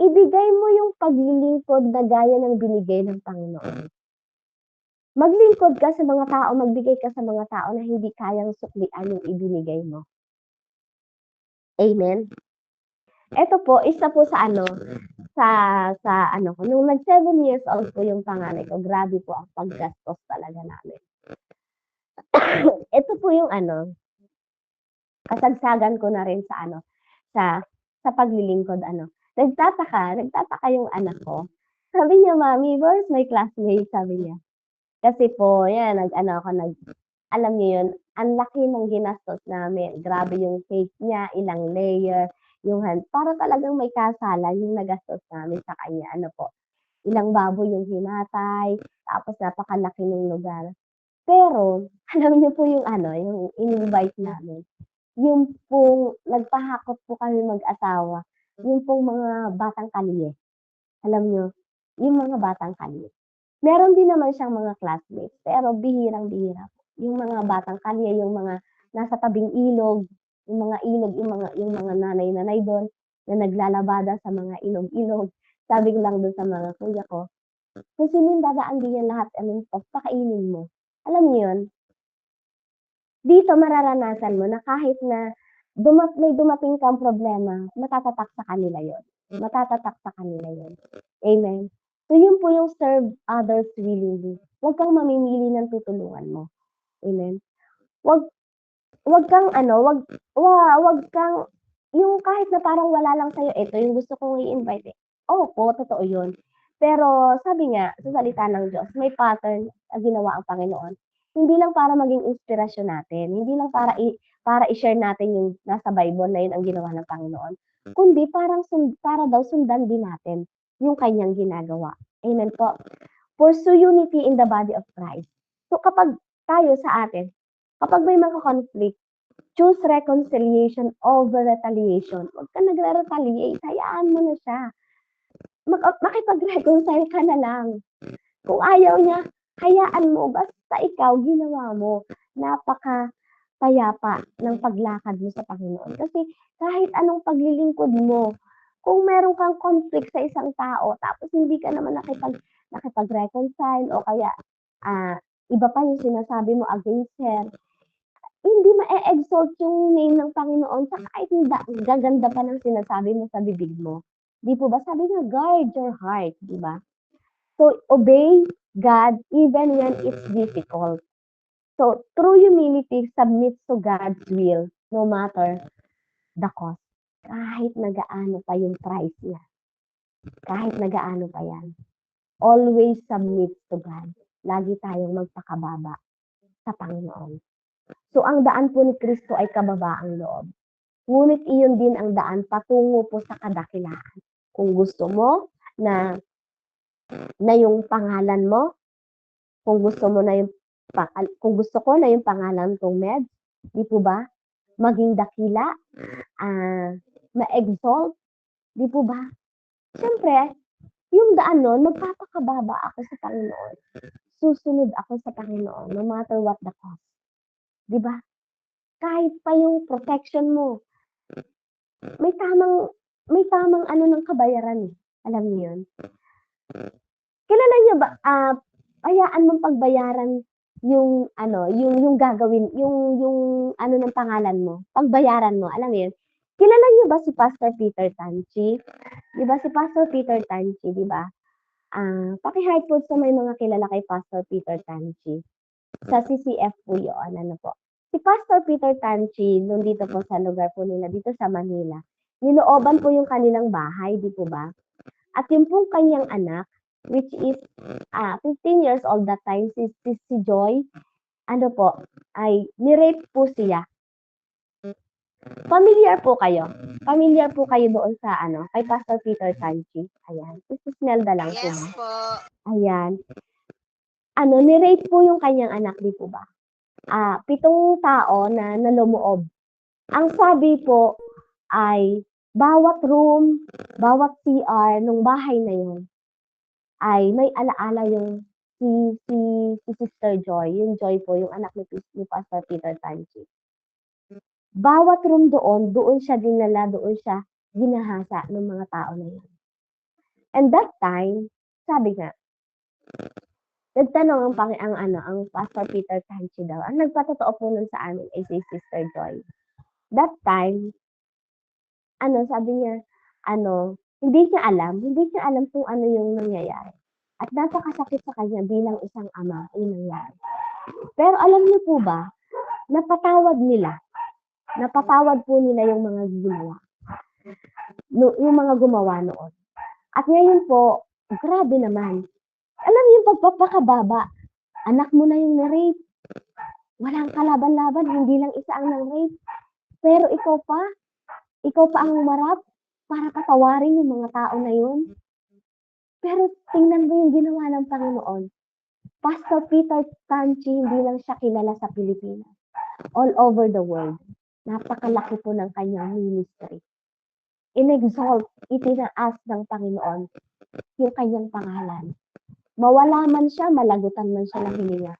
Speaker 1: Ibigay mo yung paglilingkod na gaya ng binigay ng Panginoon. Maglingkod ka sa mga tao, magbigay ka sa mga tao na hindi kayang suklian yung ibinigay mo. Amen? Eto po, isa po sa ano, sa ano ko, nung nag 7 years old po yung panganay ko, grabe po ang paggastos talaga namin. Ito po yung ano, kasagsagan ko na rin sa ano, sa paglilingkod ano. Nagtataka yung anak ko. Sabi niya, "Mommy, where's my classmate?" Sabi niya. Kasi po, yan, alam niyo yun, ang laki ng ginastos namin. Grabe yung cake niya, ilang layer, yung para talagang may kasalan yung nagastos namin sa kanya. Ano po, ilang baboy yung hinatay, tapos napakalaki ng lugar. Pero, alam niyo po yung ano, yung in-invite namin, yung pong nagpahakot po kami mag-asawa, yung pong mga batang kalye. Alam niyo, yung mga batang kalye. Meron din naman siyang mga classmates, pero bihirang-bihira po. Yung mga batang kalye, yung mga nasa tabing ilog, yung mga nanay-nanay doon na naglalabada sa mga ilog-ilog. Sabi ko lang doon sa mga kuya ko, kung sino yung dadaan diyan lahat, anong pakainin mo. Alam niyo yun, dito mararanasan mo na kahit na may dumating kang problema, matatatak sa kanila yon. Matatatak sa kanila yon. Amen. So yun po yung serve others willingly. Huwag kang mamimili ng tutulungan mo. Amen. Wag wag kang ano, wag kang yung kahit na parang wala lang sa'yo, ito yung gusto kong i-invite eh. Opo, totoo yun. Pero sabi nga sa salita ng Diyos, may pattern na ginawa ang Panginoon. Hindi lang para maging inspirasyon natin, hindi lang para i-share natin yung nasa Bible na yun ang ginawa ng Panginoon, kundi para daw sundan din natin yung kanyang ginagawa. Amen po. Pursue unity in the body of Christ. So kapag tayo sa atin, kapag may mga conflict, choose reconciliation over retaliation. Huwag ka nagre-retaliate, hayaan mo na siya. Makipag-reconcile ka na lang. Kung ayaw niya, hayaan mo, basta ikaw ginawa mo. Napakapayapa ng paglakad mo sa Panginoon. Kasi kahit anong paglilingkod mo, kung meron kang conflict sa isang tao, tapos hindi ka naman nakipag-reconcile o kaya iba pa yung sinasabi mo against her, hindi ma-e-exalt yung name ng Panginoon sa kahit gaganda pa ng sinasabi mo sa bibig mo. Di po ba? Sabi nga, guard your heart, di ba? So, obey God even when it's difficult. So, true humility submits to God's will no matter the cost. Kahit nagaano pa yung price niya. Kahit nagaano pa yan. Always submit to God. Lagi tayong magpakababa sa Panginoon. So, ang daan po ni Kristo ay kababaang loob. Ngunit iyon din ang daan patungo po sa kadakilaan. Kung gusto mo na yung pangalan mo, kung gusto mo na kung gusto ko na yung pangalan kong Med, di po ba? Maging dakila, ma-exalt, di po ba? Siyempre, yung daan nun, magpapakababa ako sa Panginoon. Susunod ako sa Panginoon, no matter what the cost. Di ba? Kahit pa yung protection mo, may tamang ano ng kabayaran eh. Alam niyo yun? Kilala niyo ba, hayaan mong pagbayaran yung ano, yung gagawin, yung ano ng pangalan mo, pagbayaran mo, alam mo yun? Kilala niyo ba si Pastor Peter Tanchi? Di ba si Pastor Peter Tanchi, di ba? Paki-heart po sa may mga kilala kay Pastor Peter Tanchi. Sa CCF po yun, ano po. Si Pastor Peter Tanchi, nung dito po sa lugar po nila, dito sa Manila, nilooban po yung kanilang bahay, di po ba? At yung pong kanyang anak, which is 15 years old that time, si Joy, ano po, ay ni-rape po siya. Familiar po kayo? Familiar po kayo doon sa ano, kay Pastor Peter Tanchi? Ayan. Si Smelda lang po.
Speaker 3: Yes po.
Speaker 1: Ayan. Ano, ni-rape po yung kanyang anak, di po ba? 7 tao na lumuob. Ang sabi po ay bawat room, bawat CR nung bahay na yun ay may alaala yung si Sister Joy. Yung Joy po, yung anak ni Pastor Peter Tanchi. Bawat room doon siya dinala, doon siya ginahasa ng mga tao na yun. And that time, sabi nga, nagtanong ang Pastor Peter Tanchi daw. Ang nagpatotoo po nun sa amin ay si Sister Joy. That time, ano sabi niya, hindi niya alam kung ano yung nangyayari. At napakasakit sa kanya bilang isang ama yung nangyari. Pero alam niyo po ba, napatawad po nila yung mga ginawa, yung mga gumawa noon. At ngayon po, grabe naman. Alam niyo yung pagpapakababa, anak mo na yung na-rape, walang kalaban-laban, hindi lang isa ang na-rape. Pero ikaw pa ang humarap para patawarin yung mga tao na yun. Pero tingnan mo yung ginawa ng Panginoon. Pastor Peter Tanchi, hindi lang siya kilala sa Pilipinas. All over the world. Napakalaki po ng kanyang ministry. In-exalt, itinaas ng Panginoon yung kanyang pangalan. Mawala man siya, malagutan man siya ng hininga.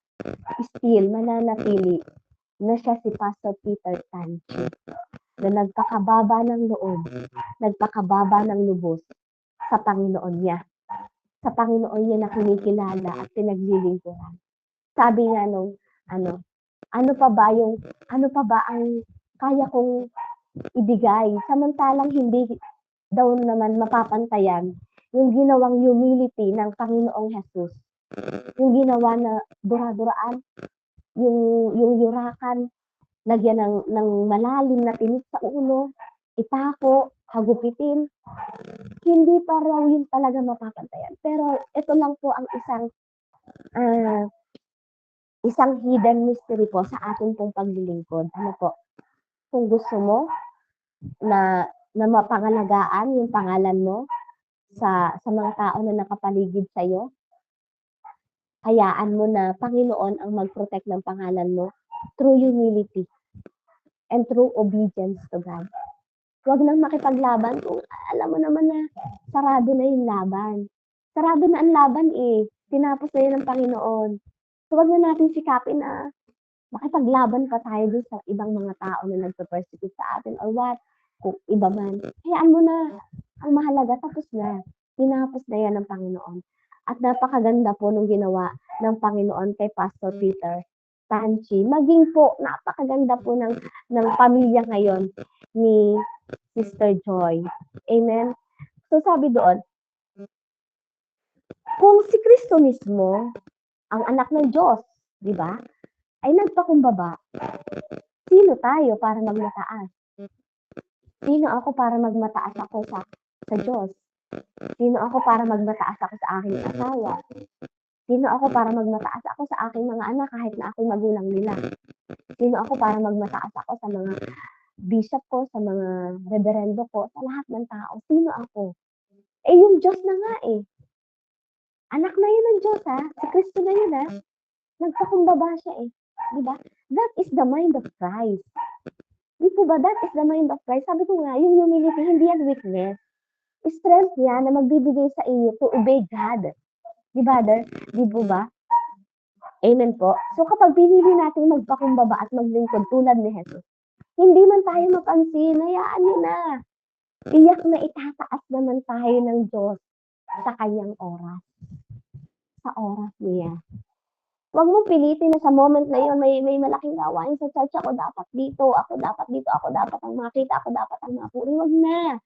Speaker 1: Still, mananatili na siya si Pastor Peter Tanchi na nagpakababa ng loob, nagpakababa ng lubos sa Panginoon niya. Sa Panginoon niya na kinikilala at pinaglilingkuran. Sabi nga nung, ano pa ba ang kaya kong ibigay? Samantalang hindi daw naman mapapantayan yung ginawang humility ng Panginoong Jesus. Yung ginawa na dura-duraan, yung yurakan, lagyan ng malalim na tinik sa ulo, itako, hagupitin. Hindi pa raw yun talaga mapapantayan. Pero ito lang po ang isang hidden mystery po sa ating pong paglilingkod. Ano po? Kung gusto mo na mapangalagaan yung pangalan mo sa mga tao na nakapaligid sa iyo, hayaan mo na Panginoon ang mag-protect ng pangalan mo through humility and through obedience to God. Huwag nang makipaglaban kung alam mo naman na sarado na yung laban. Sarado na ang laban eh. Tinapos na yun ng Panginoon. So, huwag na natin sikapin na makipaglaban pa tayo dun sa ibang mga tao na nagpe-persecute sa atin or what, kung iba man. Hayaan mo na. Ang mahalaga, tapos na. Tinapos na yan ng Panginoon. At napakaganda po nung ginawa ng Panginoon kay Pastor Peter Tanchi. Maging po, napakaganda po ng pamilya ngayon ni Sister Joy. Amen? So sabi doon, kung si Kristo mismo, ang anak ng Diyos, di ba, ay nagpakumbaba, sino tayo para magmataas? Sino ako para magmataas ako sa Diyos? Sino ako para magmataas ako sa aking asawa? Sino ako para magmataas ako sa aking mga anak kahit na ako'y magulang nila? Sino ako para magmataas ako sa mga bishop ko, sa mga reverendo ko, sa lahat ng tao? Sino ako? Eh, yung Diyos na nga eh. Anak na yun ng Diyos ha. Si Kristo na yun ha. Nagpakumbaba siya eh. Diba? That is the mind of Christ. Di po ba? That is the mind of Christ. Sabi ko nga, yung humility, hindi yan weakness. Strength niya na magbibigay sa iyo to obey God. Di ba, Father? Di po ba? Amen po. So kapag pinili natin magpakumbaba at maglingkod tulad ni Jesus, hindi man tayo mapansin, hayaan niyo na. Iyak na itataas naman tayo ng Diyos sa kanyang oras. Sa oras niya. Huwag mong pilitin na sa moment na yun, may malaking gawain sa church, ako dapat dito, ako dapat ang makita, ako dapat ang mapuri. Huwag na.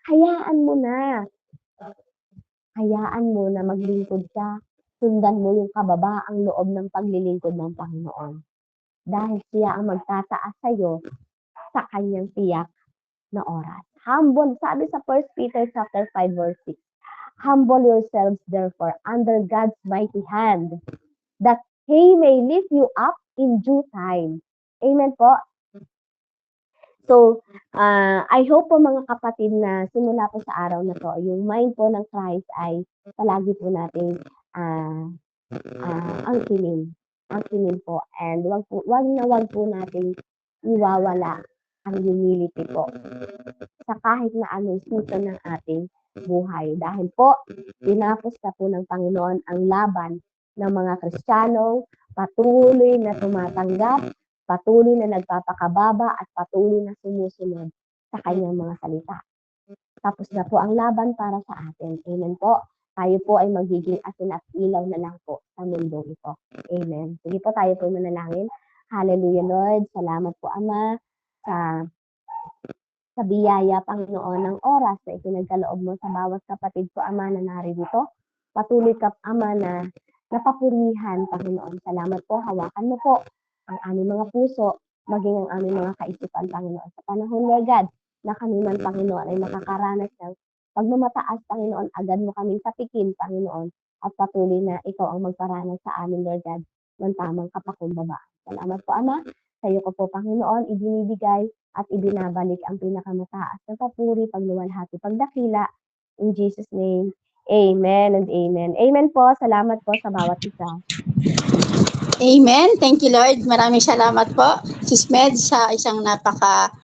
Speaker 1: Hayaan mo na. Hayaan mo na maglingkod ka. Sundan mo yung kababaang loob ng paglilingkod ng Panginoon. Dahil siya ang magtataas sa iyo sa kanyang tiyak na oras. Humble, sabi sa 1 Peter chapter 5 verse 6. Humble yourselves therefore under God's mighty hand, that He may lift you up in due time. Amen po. So, I hope po mga kapatid na simula po sa araw na to, yung mind po ng Christ ay palagi po natin angkinin po. And wag po natin iwawala ang humility po sa kahit na anong season ng ating buhay. Dahil po, tinapos na po ng Panginoon ang laban ng mga Kristiyano, patuloy na tumatanggap, patuloy na nagpapakababa at patuloy na sumusunod sa kanyang mga salita. Tapos na po ang laban para sa atin. Amen po. Tayo po ay magiging asin at ilaw na lang po sa mundong ito. Amen. Sige po, tayo po manalangin. Hallelujah, Lord. Salamat po, Ama, sa sa biyaya, Panginoon, ng oras na ipinagkaloob mo sa bawat kapatid ko, Ama, na narito. Patuloy ka, Ama, na napapurihan, Panginoon. Salamat po, hawakan mo po ang aming mga puso, maging ang aming mga kaisipan, Panginoon. Sa panahon, Lord God, na kami man, Panginoon, ay makakaranas ng pagmamataas, Panginoon, agad mo kaming tapikin, Panginoon, at patuloy na ikaw ang magparanas sa amin, Lord God, ng tamang kapakumbabaan. Salamat po, Ama. Sa iyo ko po, Panginoon, ibinibigay at ibinabalik ang pinakamataas na papuri, pagluwalhati, pagdakila. In Jesus' name, amen and amen. Amen po. Salamat po sa bawat isa.
Speaker 2: Amen. Thank you, Lord. Maraming salamat po, Sis Med, sa isang napaka